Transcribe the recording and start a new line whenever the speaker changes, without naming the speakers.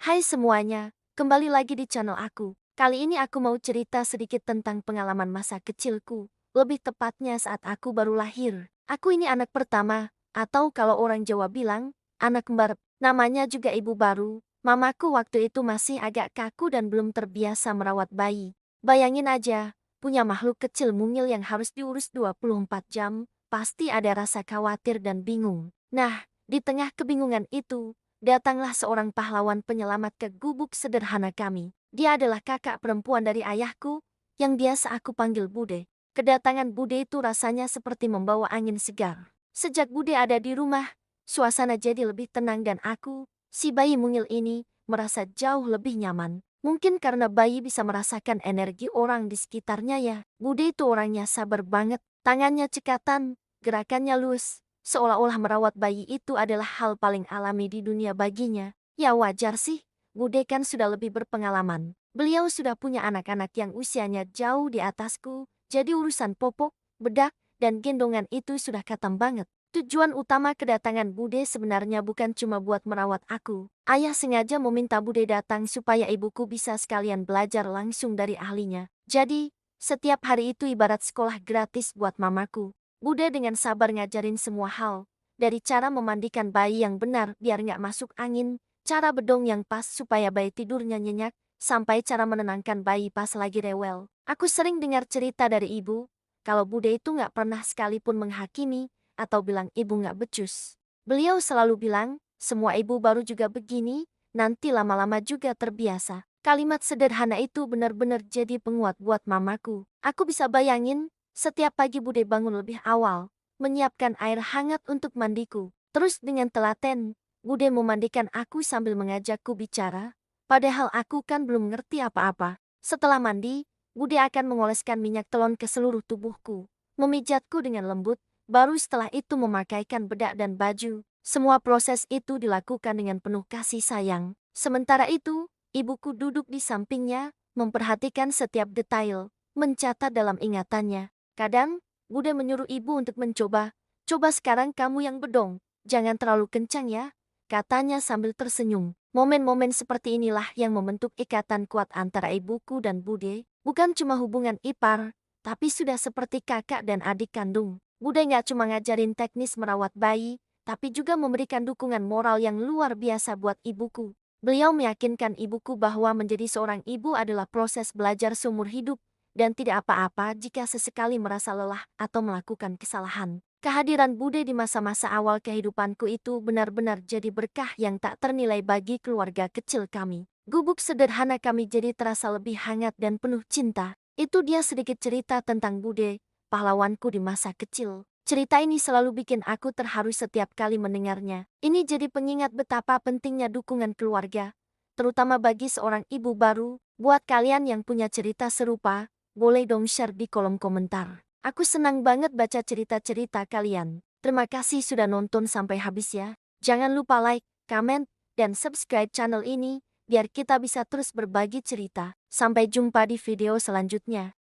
Hai semuanya, kembali lagi di channel aku. Kali ini aku mau cerita sedikit tentang pengalaman masa kecilku, lebih tepatnya saat aku baru lahir. Aku ini anak pertama, atau kalau orang Jawa bilang, anak kembar. Namanya juga ibu baru. Mamaku waktu itu masih agak kaku dan belum terbiasa merawat bayi. Bayangin aja, punya makhluk kecil mungil yang harus diurus 24 jam, pasti ada rasa khawatir dan bingung. Nah, di tengah kebingungan itu, datanglah seorang pahlawan penyelamat ke gubuk sederhana kami. Dia adalah kakak perempuan dari ayahku, yang biasa aku panggil Bude. Kedatangan Bude itu rasanya seperti membawa angin segar. Sejak Bude ada di rumah, suasana jadi lebih tenang dan aku, si bayi mungil ini, merasa jauh lebih nyaman. Mungkin karena bayi bisa merasakan energi orang di sekitarnya ya. Bude itu orangnya sabar banget, tangannya cekatan, gerakannya lurus, seolah-olah merawat bayi itu adalah hal paling alami di dunia baginya. Ya wajar sih, Bude kan sudah lebih berpengalaman. Beliau sudah punya anak-anak yang usianya jauh di atasku, jadi urusan popok, bedak, dan gendongan itu sudah katam banget. Tujuan utama kedatangan Bude sebenarnya bukan cuma buat merawat aku. Ayah sengaja meminta Bude datang supaya ibuku bisa sekalian belajar langsung dari ahlinya. Jadi, setiap hari itu ibarat sekolah gratis buat mamaku. Bude dengan sabar ngajarin semua hal, dari cara memandikan bayi yang benar biar nggak masuk angin, cara bedong yang pas supaya bayi tidurnya nyenyak, sampai cara menenangkan bayi pas lagi rewel. Aku sering dengar cerita dari ibu, kalau Bude itu nggak pernah sekalipun menghakimi, atau bilang ibu nggak becus. Beliau selalu bilang, semua ibu baru juga begini, nanti lama-lama juga terbiasa. Kalimat sederhana itu benar-benar jadi penguat buat mamaku. Aku bisa bayangin, setiap pagi Bude bangun lebih awal, menyiapkan air hangat untuk mandiku. Terus dengan telaten, Bude memandikan aku sambil mengajakku bicara, padahal aku kan belum ngerti apa-apa. Setelah mandi, Bude akan mengoleskan minyak telon ke seluruh tubuhku, memijatku dengan lembut, baru setelah itu memakaikan bedak dan baju. Semua proses itu dilakukan dengan penuh kasih sayang. Sementara itu, ibuku duduk di sampingnya, memperhatikan setiap detail, mencatat dalam ingatannya. Kadang, Bude menyuruh ibu untuk mencoba. Coba sekarang kamu yang bedong, jangan terlalu kencang ya, katanya sambil tersenyum. Momen-momen seperti inilah yang membentuk ikatan kuat antara ibuku dan Bude. Bukan cuma hubungan ipar, tapi sudah seperti kakak dan adik kandung. Bude nggak cuma ngajarin teknis merawat bayi, tapi juga memberikan dukungan moral yang luar biasa buat ibuku. Beliau meyakinkan ibuku bahwa menjadi seorang ibu adalah proses belajar seumur hidup, dan tidak apa-apa jika sesekali merasa lelah atau melakukan kesalahan. Kehadiran Bude di masa-masa awal kehidupanku itu benar-benar jadi berkah yang tak ternilai bagi keluarga kecil kami. Gubuk sederhana kami jadi terasa lebih hangat dan penuh cinta. Itu dia sedikit cerita tentang Bude, pahlawanku di masa kecil. Cerita ini selalu bikin aku terharu setiap kali mendengarnya. Ini jadi pengingat betapa pentingnya dukungan keluarga, terutama bagi seorang ibu baru. Buat kalian yang punya cerita serupa, boleh dong share di kolom komentar. Aku senang banget baca cerita-cerita kalian. Terima kasih sudah nonton sampai habis ya. Jangan lupa like, comment, dan subscribe channel ini, biar kita bisa terus berbagi cerita. Sampai jumpa di video selanjutnya.